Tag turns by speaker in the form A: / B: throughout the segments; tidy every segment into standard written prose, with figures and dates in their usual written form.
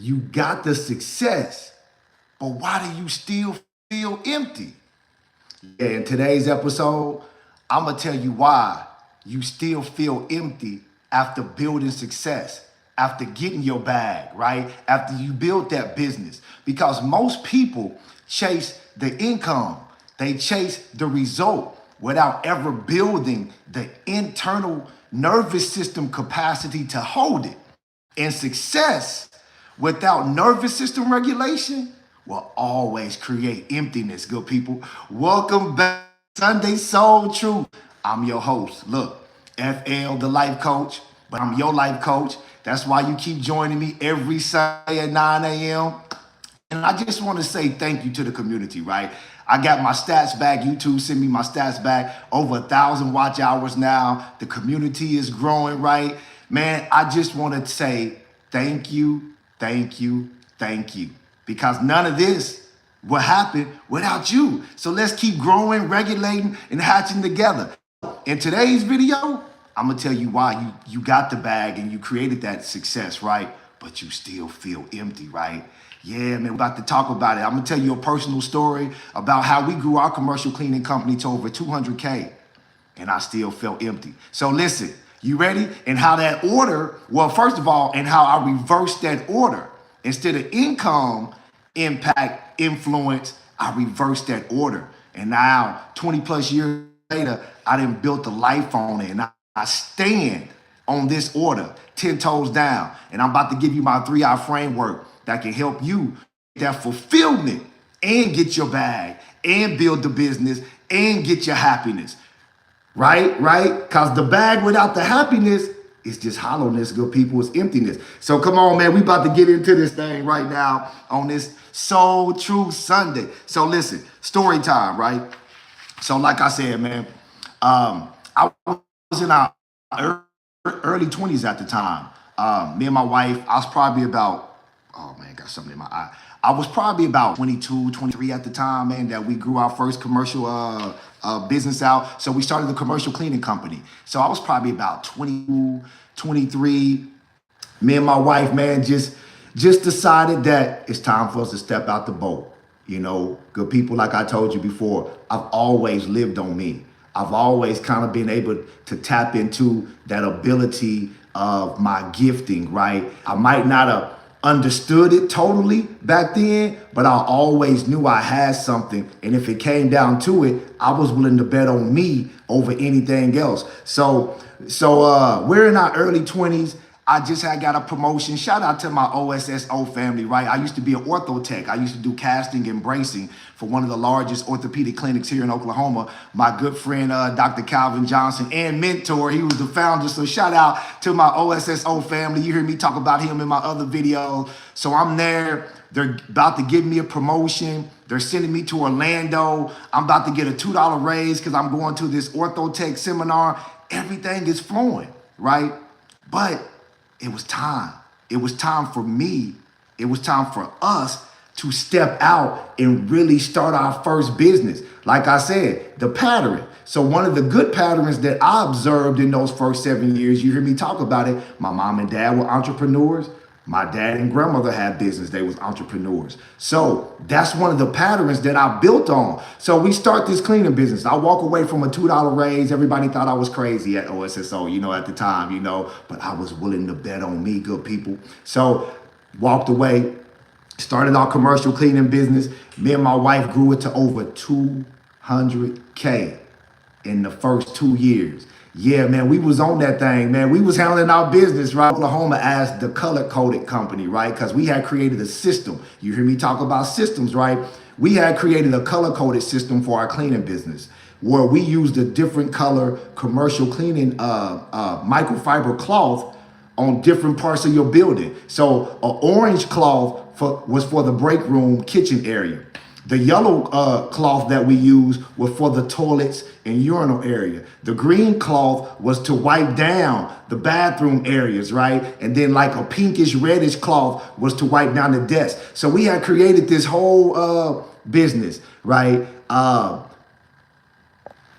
A: You got the success, but why do you still feel empty? Yeah, in today's episode, I'm gonna tell you why you still feel empty after building success, after getting your bag, right? After you build that business. Because most people chase the income, they chase the result without ever building the internal nervous system capacity to hold it. And success without nervous system regulation will always create emptiness, good people. Welcome back to Sunday Soul Truth. I'm your host. Look, FL, the life coach, but I'm your life coach. That's why you keep joining me every Sunday at 9 a.m. And I just want to say thank you to the community, right? I got my stats back. YouTube sent me my stats back. Over 1,000 watch hours now. The community is growing, right? Man, I just want to say thank you, thank you, thank you. Because none of this will happen without you. So let's keep growing, regulating, and hatching together. In today's video, I'm going to tell you why you got the bag and you created that success, right? But you still feel empty, right? Yeah, man, we're about to talk about it. I'm going to tell you a personal story about how we grew our commercial cleaning company to over 200K, and I still felt empty. So listen, you ready? And how that order, well, first of all, and how I reversed that order. Instead of income, impact, influence, I reversed that order. And now, 20 plus years later, I done built a life on it. And I stand on this order, 10 toes down. And I'm about to give you my 3-eye framework that can help you get that fulfillment and get your bag and build the business and get your happiness. Right? Because the bag without the happiness is just hollowness, good people. It's emptiness. So come on, man. We about to get into this thing right now on this Soul Truth Sunday. So listen, story time, right? So like I said, man, I was in our early 20s at the time. Me and my wife, I was probably about, oh man, got something in my eye. I was probably about 22, 23 at the time, man, that we grew our first commercial business out. So we started the commercial cleaning company. So I was probably about 22, 23. Me and my wife, man, just decided that it's time for us to step out the boat. You know, good people, like I told you before, I've always lived on me. I've always kind of been able to tap into that ability of my gifting, right? I might not have understood it totally back then, but I always knew I had something. And if it came down to it, I was willing to bet on me over anything else. So we're in our early 20s. I just had got a promotion. Shout out to my OSSO family, right? I used to be an ortho tech. I used to do casting and bracing for one of the largest orthopedic clinics here in Oklahoma. My good friend, Dr. Calvin Johnson, and mentor, he was the founder. So shout out to my OSSO family. You hear me talk about him in my other videos. So I'm there. They're about to give me a promotion. They're sending me to Orlando. I'm about to get a $2 raise because I'm going to this ortho tech seminar. Everything is flowing, right? But it was time. It was time for me. It was time for us to step out and really start our first business. Like I said, the pattern. So one of the good patterns that I observed in those first 7 years, you hear me talk about it, my mom and dad were entrepreneurs. My dad and grandmother had business. They was entrepreneurs. So that's one of the patterns that I built on. So we start this cleaning business. I walk away from a $2 raise. Everybody thought I was crazy at OSSO, at the time, but I was willing to bet on me, good people. So walked away, started our commercial cleaning business. Me and my wife grew it to over 200K in the first 2 years. Yeah, man, we was on that thing, man. We was handling our business, right? Oklahoma as the color-coded company, right? Because we had created a system. You hear me talk about systems, right? We had created a color-coded system for our cleaning business where we used a different color commercial cleaning microfiber cloth on different parts of your building. So an orange cloth was for the break room kitchen area. The yellow cloth that we used was for the toilets and urinal area. The green cloth was to wipe down the bathroom areas, right? And then like a pinkish reddish cloth was to wipe down the desk. So we had created this whole business, right?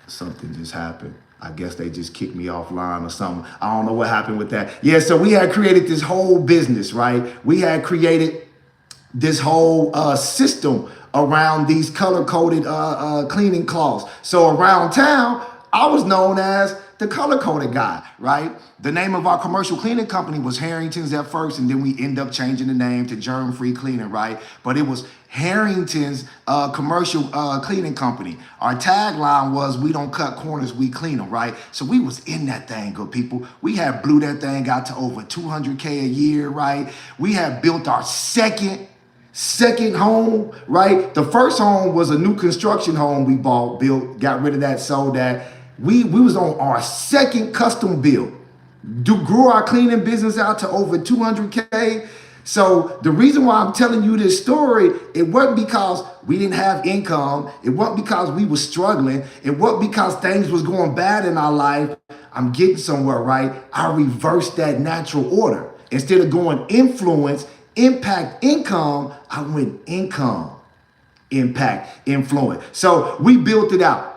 A: Something just happened. I guess they just kicked me offline or something. I don't know what happened with that. Yeah, so we had created this whole business, right? We had created this whole system around these color-coded cleaning cloths. So around town, I was known as the color-coded guy, right? The name of our commercial cleaning company was Harrington's at first, and then we end up changing the name to Germ-Free Cleaning, right? But it was Harrington's commercial cleaning company. Our tagline was, we don't cut corners, we clean them, right? So we was in that thing, good people. We had blew that thing out to over 200K a year, right? We had built our second home, right? The first home was a new construction home we built, got rid of that, sold that. We was on our second custom build. Grew our cleaning business out to over 200K. So the reason why I'm telling you this story, it wasn't because we didn't have income. It wasn't because we were struggling. It wasn't because things was going bad in our life. I'm getting somewhere, right? I reversed that natural order. Instead of going influence, impact, income, I went income, impact, influence. So we built it out.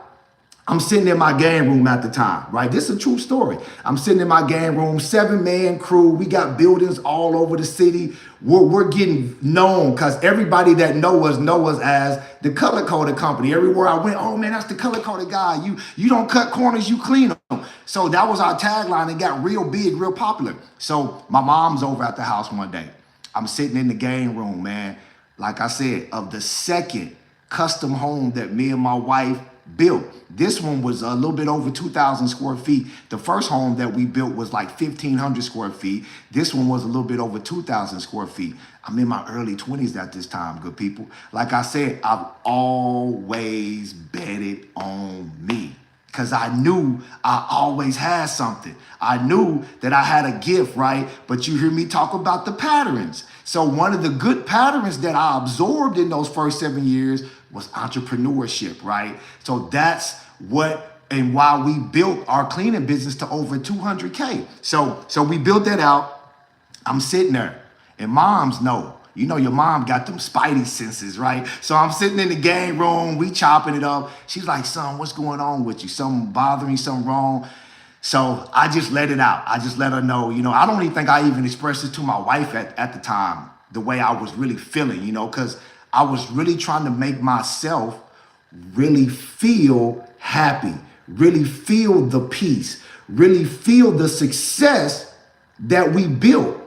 A: I'm sitting in my game room at the time, right? This is a true story. I'm sitting in my game room, 7-man crew. We got buildings all over the city. We're getting known because everybody that know us as the color-coded company. Everywhere I went, oh man, that's the color-coded guy. You don't cut corners, you clean them. So that was our tagline. It got real big, real popular. So my mom's over at the house one day. I'm sitting in the game room, man. Like I said, of the second custom home that me and my wife built. This one was a little bit over 2,000 square feet. The first home that we built was like 1,500 square feet. This one was a little bit over 2,000 square feet. I'm in my early 20s at this time, good people. Like I said, I've always betted on me because I knew I always had something. I knew that I had a gift, right? But you hear me talk about the patterns. So one of the good patterns that I absorbed in those first 7 years was entrepreneurship, right? So that's what and why we built our cleaning business to over 200K. So we built that out. I'm sitting there and moms know, you know, your mom got them spidey senses, right? So I'm sitting in the game room, we chopping it up. She's like, son, what's going on with you? Something bothering, something wrong? So I just let it out. I just let her know, you know, I don't even think I even expressed it to my wife at the time, the way I was really feeling, you know, because I was really trying to make myself really feel happy, really feel the peace, really feel the success that we built.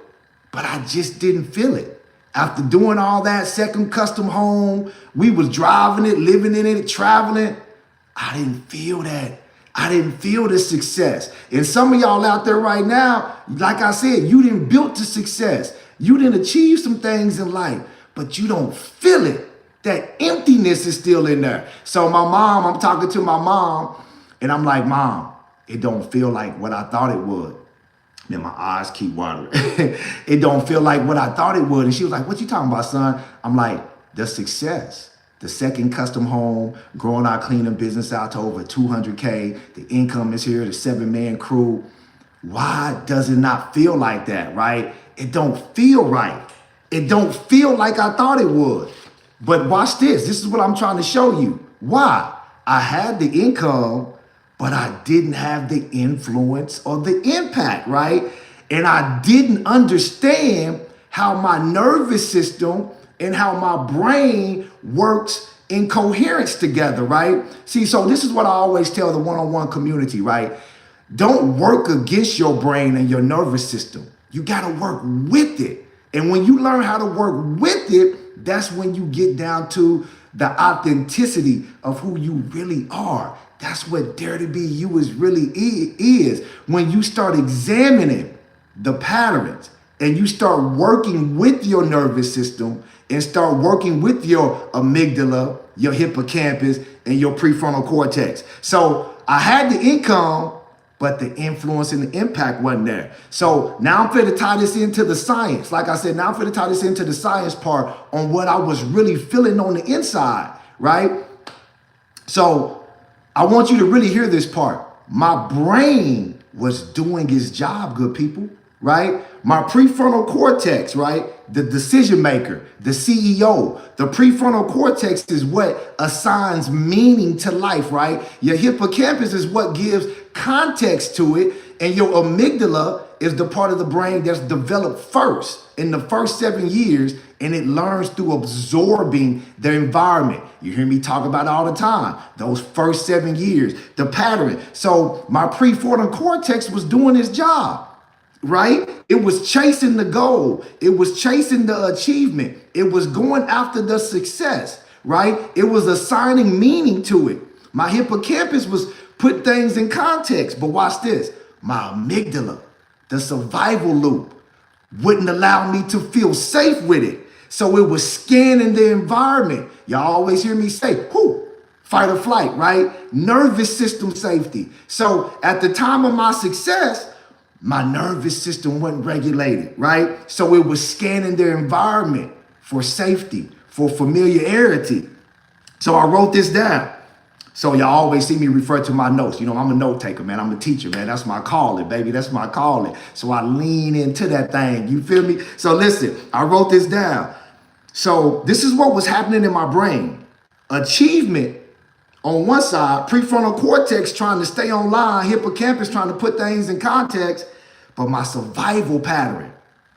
A: But I just didn't feel it. After doing all that second custom home, we was driving it, living in it, traveling. I didn't feel that. I didn't feel the success. And some of y'all out there right now, like I said, you didn't build to success. You didn't achieve some things in life, but you don't feel it. That emptiness is still in there. So my mom, I'm talking to my mom, and I'm like, Mom, it don't feel like what I thought it would. Then my eyes keep watering. It don't feel like what I thought it would. And she was like, what you talking about, son? I'm like, the success. The second custom home, growing our cleaning business out to over 200K. The income is here, the 7-man crew. Why does it not feel like that, right? It don't feel right. It don't feel like I thought it would. But watch this. This is what I'm trying to show you. Why? I had the income, but I didn't have the influence or the impact, right? And I didn't understand how my nervous system and how my brain works in coherence together, right? See, so this is what I always tell the one-on-one community, right? Don't work against your brain and your nervous system. You got to work with it. And when you learn how to work with it, that's when you get down to the authenticity of who you really are. That's what Dare to Be You is. When you start examining the patterns and you start working with your nervous system and start working with your amygdala, your hippocampus, and your prefrontal cortex. So I had the income, but the influence and the impact wasn't there. So now I'm finna tie this into the science. Like I said, now I'm finna tie this into the science part on what I was really feeling on the inside, right? So I want you to really hear this part. My brain was doing its job, good people. right? My prefrontal cortex, right? The decision maker, the CEO. The prefrontal cortex is what assigns meaning to life, right? Your hippocampus is what gives context to it. And your amygdala is the part of the brain that's developed first in the first 7 years, and it learns through absorbing the environment. You hear me talk about it all the time. Those first 7 years, the pattern. So my prefrontal cortex was doing its job, right? It was chasing the goal. It was chasing the achievement. It was going after the success, right? It was assigning meaning to it. My hippocampus was put things in context. But watch this. My amygdala, the survival loop, wouldn't allow me to feel safe with it. So it was scanning the environment. Y'all always hear me say, whoo, fight or flight, right? Nervous system safety. So at the time of my success, my nervous system wasn't regulated, right? So it was scanning the environment for safety, for familiarity. So I wrote this down. So y'all always see me refer to my notes. You know, I'm a note taker, man. I'm a teacher, man. That's my calling, baby. That's my calling. So I lean into that thing. You feel me? So listen, I wrote this down. So this is what was happening in my brain. Achievement on one side, prefrontal cortex trying to stay online, hippocampus trying to put things in context, but my survival pattern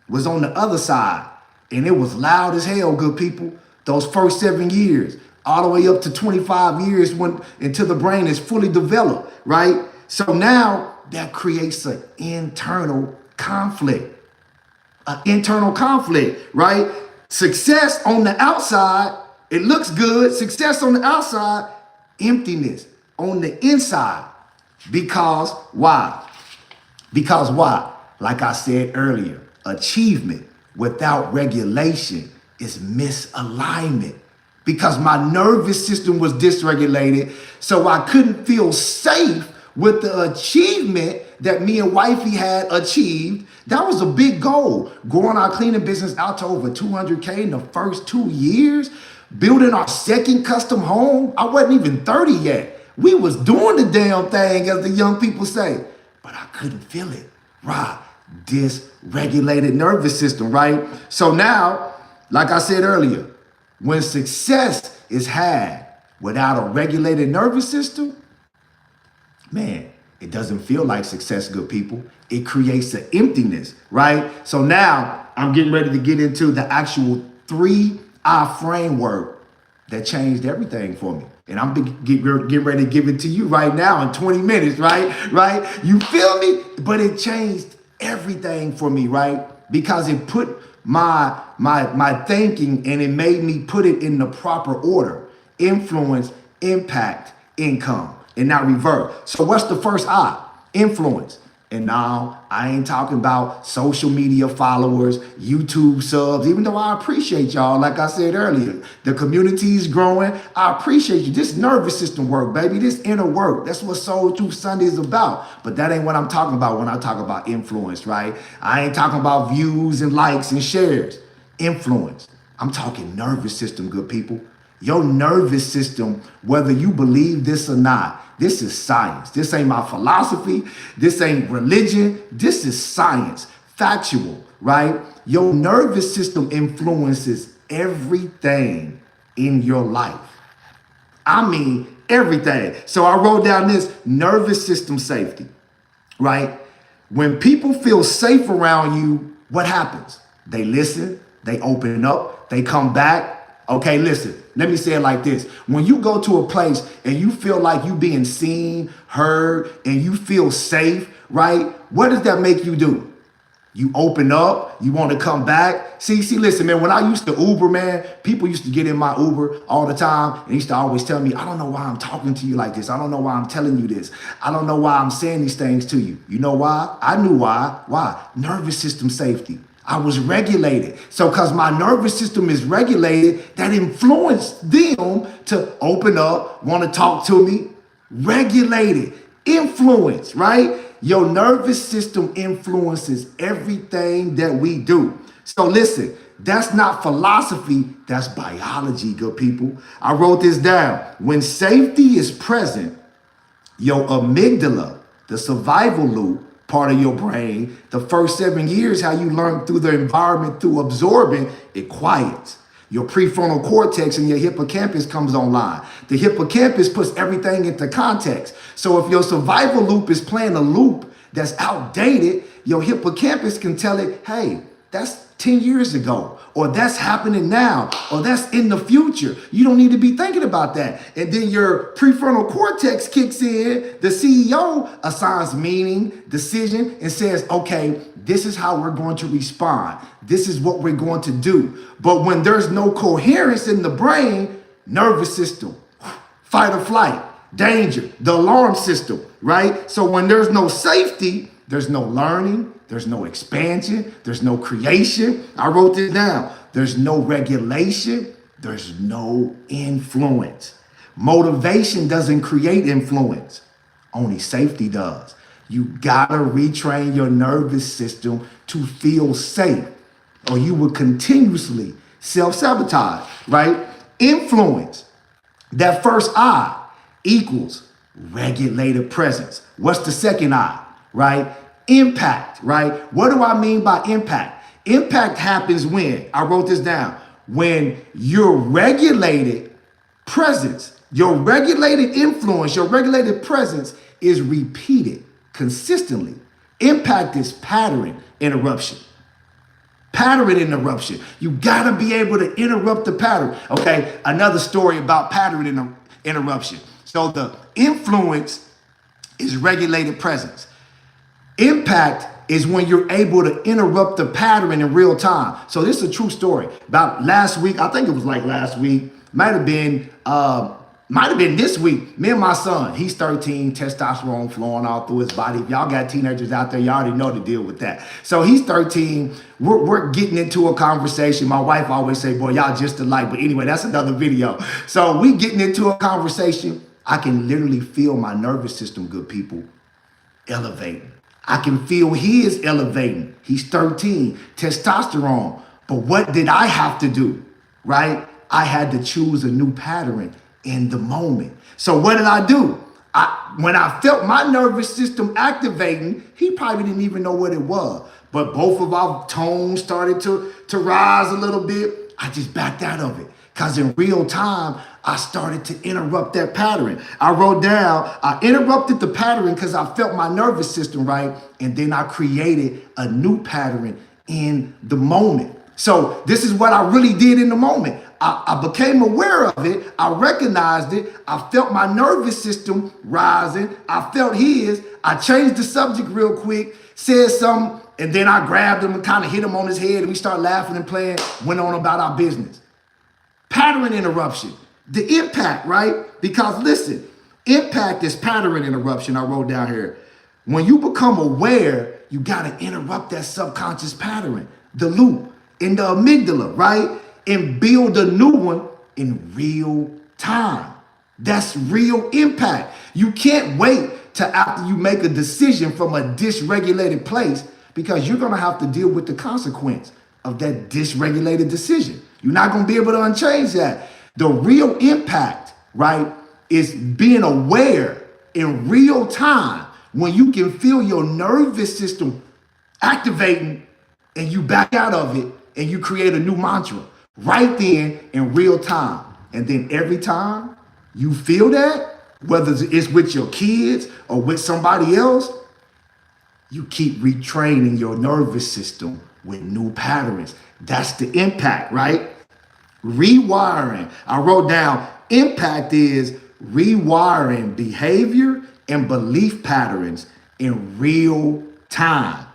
A: was on the other side. And it was loud as hell, good people. Those first 7 years, all the way up to 25 years until the brain is fully developed, right? So now that creates an internal conflict, right? Success on the outside, it looks good. Success on the outside, emptiness on the inside. Because why? Because why? Like I said earlier, achievement without regulation is misalignment. Because my nervous system was dysregulated, so I couldn't feel safe with the achievement that me and wifey had achieved. That was a big goal. Growing our cleaning business out to over 200K in the first 2 years, building our second custom home. I wasn't even 30 yet. We was doing the damn thing, as the young people say, but I couldn't feel it. Right? Dysregulated nervous system, right? So now, like I said earlier, when success is had without a regulated nervous system, man, it doesn't feel like success, good people. It creates an emptiness, right? So now I'm getting ready to get into the actual 3I framework that changed everything for me. And I'm getting ready to give it to you right now in 20 minutes, right? Right? You feel me? But it changed everything for me, right? Because it put my thinking, and it made me put it in the proper order: influence, impact, income, and not revert. So what's the first I? Influence. And now I ain't talking about social media followers, YouTube subs, even though I appreciate y'all. Like I said earlier, the community is growing. I appreciate you. This nervous system work, baby, this inner work. That's what Soul Truth Sunday is about. But that ain't what I'm talking about when I talk about influence, right? I ain't talking about views and likes and shares. Influence. I'm talking nervous system, good people. Your nervous system, whether you believe this or not, this is science. This ain't my philosophy. This ain't religion. This is science, factual, right? Your nervous system influences everything in your life. I mean, everything. So I wrote down this: nervous system safety, right? When people feel safe around you, what happens? They listen, they open up, they come back. Okay, listen, let me say it like this. When you go to a place and you feel like you being seen, heard, and you feel safe, right? What does that make you do? You open up, you want to come back. See, listen, man, when I used to Uber, man, people used to get in my Uber all the time and used to always tell me, I don't know why I'm talking to you like this. I don't know why I'm telling you this. I don't know why I'm saying these things to you. You know why? I knew why. Why? Nervous system safety. I was regulated. So because my nervous system is regulated, that influenced them to open up, want to talk to me. Regulated. Influence, right? Your nervous system influences everything that we do. So listen, that's not philosophy, that's biology, good people. I wrote this down. When safety is present, your amygdala, the survival loop, part of your brain, the first 7 years, how you learn through the environment, through absorbing, it quiets. Your prefrontal cortex and your hippocampus comes online. The hippocampus puts everything into context. So if your survival loop is playing a loop that's outdated, your hippocampus can tell it, hey, that's 10 years ago, or that's happening now, or that's in the future. You don't need to be thinking about that. And then your prefrontal cortex kicks in, the CEO assigns meaning, decision, and says, okay, this is how we're going to respond. This is what we're going to do. But when there's no coherence in the brain, nervous system, fight or flight, danger, the alarm system, right? So when there's no safety, there's no learning, there's no expansion, there's no creation. I wrote this down. There's no regulation, there's no influence. Motivation doesn't create influence, only safety does. You gotta retrain your nervous system to feel safe, or you will continuously self-sabotage, right? Influence, that first I equals regulated presence. What's the second I, right? Impact, right? What do I mean by impact? Impact happens when, I wrote this down, when your regulated presence, your regulated influence, your regulated presence is repeated consistently. Impact is pattern interruption. Pattern interruption. You gotta be able to interrupt the pattern. Okay, another story about pattern interruption. So the influence is regulated presence. Impact is when you're able to interrupt the pattern in real time. So this is a true story. About last week, I think it was like last week, might have been this week. Me and my son, he's 13, testosterone flowing all through his body. If y'all got teenagers out there, y'all already know to deal with that. So he's 13. We're getting into a conversation. My wife always say, boy, y'all just alike. But anyway, that's another video. So we getting into a conversation. I can literally feel my nervous system, good people, elevating. I can feel he is elevating. He's 13, testosterone. But what did I have to do, right? I had to choose a new pattern in the moment. So what did I do? When I felt my nervous system activating, he probably didn't even know what it was. But both of our tones started to rise a little bit. I just backed out of it. Because in real time, I started to interrupt that pattern. I wrote down, I interrupted the pattern because I felt my nervous system right. And then I created a new pattern in the moment. So this is what I really did in the moment. I became aware of it. I recognized it. I felt my nervous system rising. I felt his. I changed the subject real quick, said something, and then I grabbed him and kind of hit him on his head. And we started laughing and playing, went on about our business. Pattern interruption, the impact, right? Because listen, impact is pattern interruption. I wrote down here. When you become aware, you got to interrupt that subconscious pattern, the loop in the amygdala, right? And build a new one in real time. That's real impact. You can't wait till after you make a decision from a dysregulated place, because you're going to have to deal with the consequence of that dysregulated decision. You're not going to be able to unchange that. The real impact, right, is being aware in real time when you can feel your nervous system activating and you back out of it and you create a new mantra right then in real time. And then every time you feel that, whether it's with your kids or with somebody else, you keep retraining your nervous system with new patterns. That's the impact, right? Rewiring. I wrote down impact is rewiring behavior and belief patterns in real time.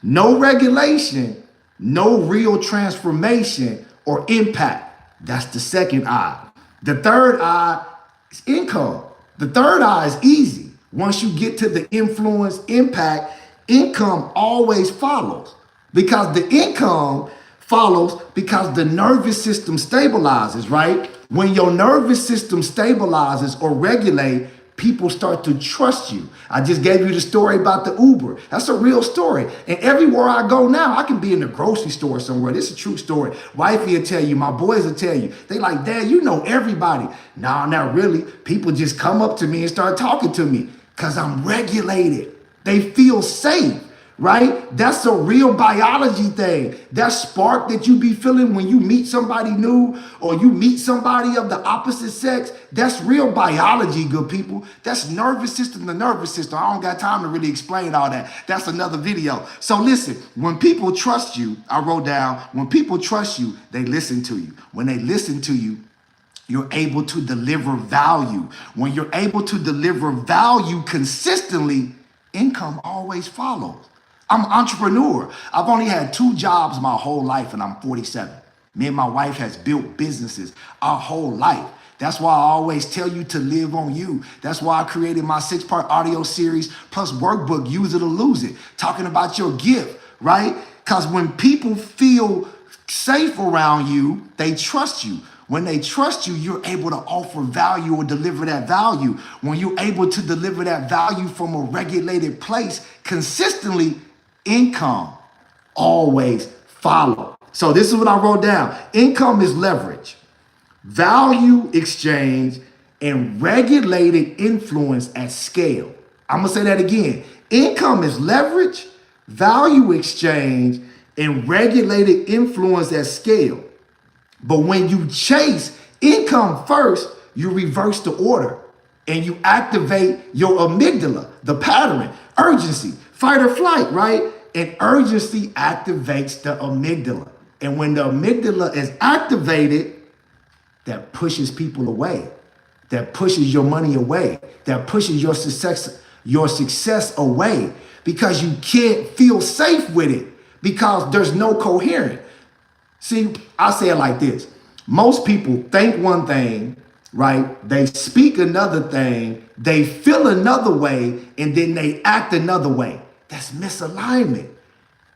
A: No regulation, no real transformation or impact. That's the second I. The third I is income. The third I is easy. Once you get to the influence impact, income always follows, because the income follows because the nervous system stabilizes, right? When your nervous system stabilizes or regulate, people start to trust you. I just gave you the story about the Uber. That's a real story. And everywhere I go now, I can be in the grocery store somewhere. This is a true story. Wifey will tell you, my boys will tell you. They like, Dad, you know everybody. No, not really. People just come up to me and start talking to me because I'm regulated. They feel safe. right? That's a real biology thing. That spark that you be feeling when you meet somebody new or you meet somebody of the opposite sex, that's real biology, good people. That's nervous system to nervous system. I don't got time to really explain all that. That's another video. So listen, when people trust you, I wrote down, when people trust you, they listen to you. When they listen to you, you're able to deliver value. When you're able to deliver value consistently, income always follows. I'm an entrepreneur. I've only had 2 jobs my whole life and I'm 47. Me and my wife has built businesses our whole life. That's why I always tell you to live on you. That's why I created my 6-part audio series plus workbook, Use It or Lose It, talking about your gift, right? Because when people feel safe around you, they trust you. When they trust you, you're able to offer value or deliver that value. When you're able to deliver that value from a regulated place consistently, income always follow. So this is what I wrote down. Income is leverage, value exchange, and regulated influence at scale. I'm gonna say that again. Income is leverage, value exchange, and regulated influence at scale. But when you chase income first, you reverse the order and you activate your amygdala, the pattern, urgency, fight or flight, right? And urgency activates the amygdala. And when the amygdala is activated, that pushes people away, that pushes your money away, that pushes your success away because you can't feel safe with it because there's no coherence. See, I say it like this. Most people think one thing, right? They speak another thing, they feel another way, and then they act another way. That's misalignment.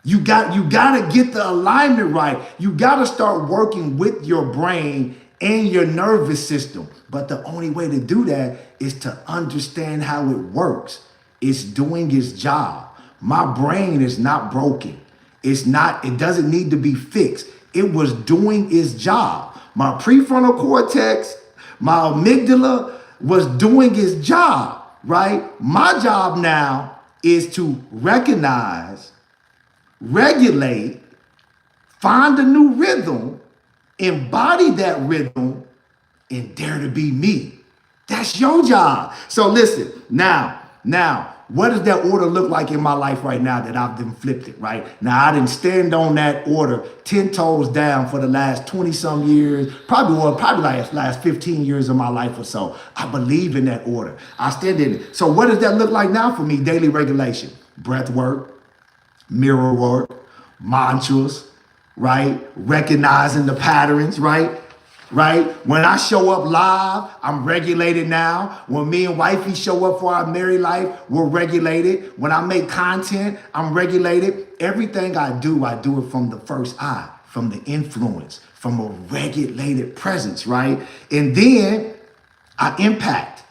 A: You gotta get the alignment right. You gotta start working with your brain and your nervous system. But the only way to do that is to understand how it works. It's doing its job. My brain is not broken. It doesn't need to be fixed. It was doing its job. My prefrontal cortex, my amygdala was doing its job, right? My job now is to recognize, regulate, find a new rhythm, embody that rhythm, and dare to be me. That's your job. So listen, now, what does that order look like in my life right now that I've then flipped it, right? Now, I didn't stand on that order 10 toes down for the last 20 some years, probably like the last 15 years of my life or so. I believe in that order. I stand in it. So what does that look like now for me? Daily regulation, breath work, mirror work, mantras, right? Recognizing the patterns, right? When I show up live, I'm regulated now. When me and wifey show up for our married life, we're regulated. When I make content, I'm regulated. Everything I do it from the first eye, from the influence, from a regulated presence, right? And then I impact,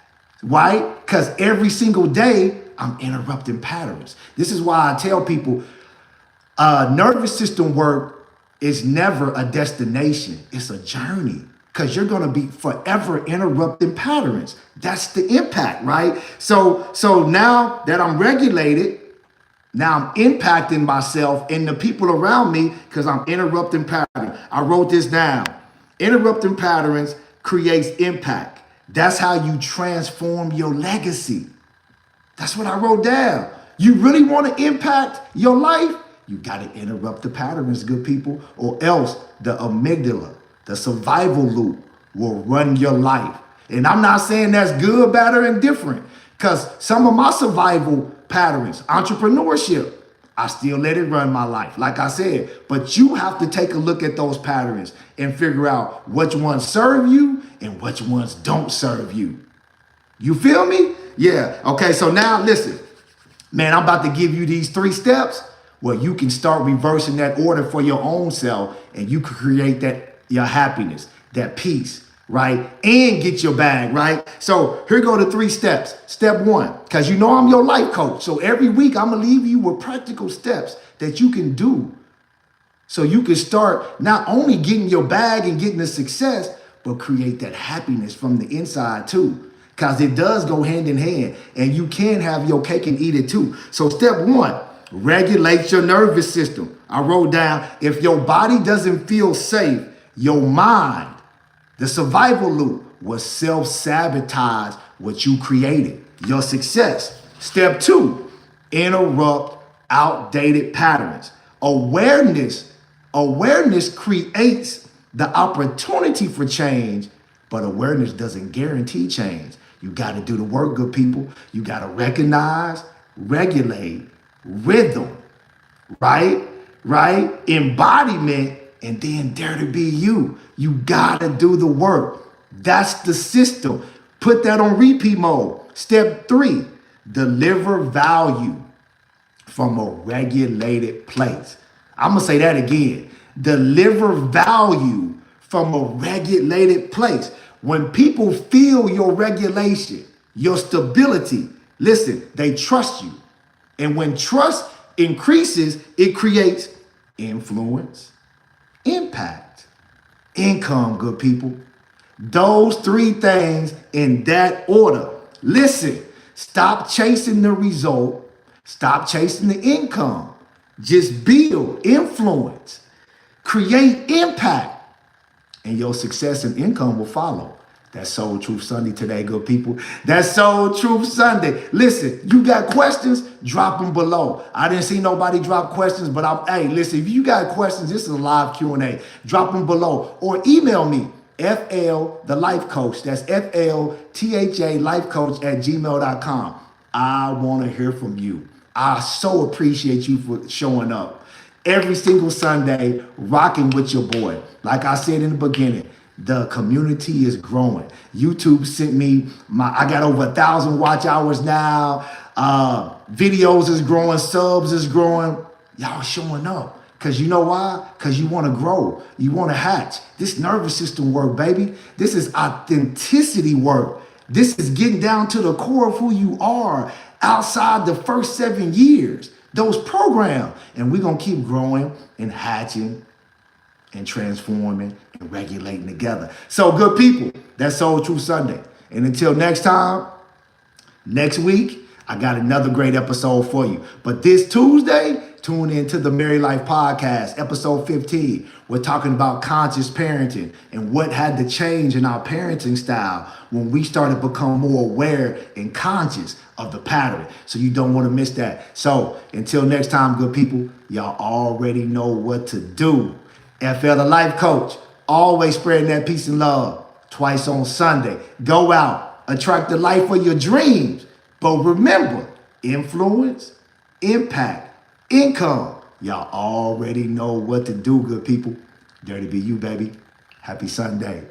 A: right? Because every single day, I'm interrupting patterns. This is why I tell people, nervous system work is never a destination. It's a journey because you're going to be forever interrupting patterns. That's the impact, right? So now that I'm regulated, now I'm impacting myself and the people around me because I'm interrupting patterns. I wrote this down. Interrupting patterns creates impact. That's how you transform your legacy. That's what I wrote down. You really want to impact your life? You got to interrupt the patterns, good people, or else the amygdala, the survival loop will run your life. And I'm not saying that's good, bad, or indifferent, because some of my survival patterns, entrepreneurship, I still let it run my life, like I said. But you have to take a look at those patterns and figure out which ones serve you and which ones don't serve you. You feel me? Yeah. Okay, so now listen. Man, I'm about to give you these 3 steps where you can start reversing that order for your own self and you can create your happiness, that peace, right? And get your bag, right? So here go the 3 steps. Step 1, because you know I'm your life coach. So every week I'm going to leave you with practical steps that you can do so you can start not only getting your bag and getting the success, but create that happiness from the inside too. Because it does go hand in hand and you can have your cake and eat it too. So step 1, regulate your nervous system. I wrote down, if your body doesn't feel safe, your mind, the survival loop, will self-sabotage what you created, your success. Step 2, interrupt outdated patterns. Awareness creates the opportunity for change, but awareness doesn't guarantee change. You got to do the work, good people. You got to recognize, regulate, rhythm, right? Embodiment, and then dare to be you. You got to do the work. That's the system. Put that on repeat mode. Step 3, deliver value from a regulated place. I'm going to say that again. Deliver value from a regulated place. When people feel your regulation, your stability, listen, they trust you. And when trust increases, it creates influence, impact, income, good people. Those 3 things in that order. Listen, stop chasing the result. Stop chasing the income. Just build influence, create impact, and your success and income will follow. That's Soul Truth Sunday today, good people. That's Soul Truth Sunday. Listen, you got questions? Drop them below. I didn't see nobody drop questions, but hey, listen, if you got questions, this is a live Q&A. Drop them below or email me, FL, the life coach. That's FLTHA life coach @gmail.com. I want to hear from you. I so appreciate you for showing up every single Sunday, rocking with your boy. Like I said in the beginning, the community is growing. YouTube sent me I got over 1,000 watch hours now. Videos is growing, subs is growing. Y'all showing up. Because you know why? Because you want to grow. You want to hatch. This nervous system work, baby. This is authenticity work. This is getting down to the core of who you are outside the first 7 years. Those programs. And we're going to keep growing and hatching and transforming and regulating together. So good people, that's Soul Truth Sunday. And until next time, next week, I got another great episode for you. But this Tuesday, tune into the Married Life Podcast, episode 15. We're talking about conscious parenting and what had to change in our parenting style when we started to become more aware and conscious of the pattern. So you don't want to miss that. So until next time, good people, y'all already know what to do. FL the Life Coach, always spreading that peace and love. Twice on Sunday. Go out, attract the life of your dreams. But remember, influence, impact, income. Y'all already know what to do, good people. Dare to be you, baby. Happy Sunday.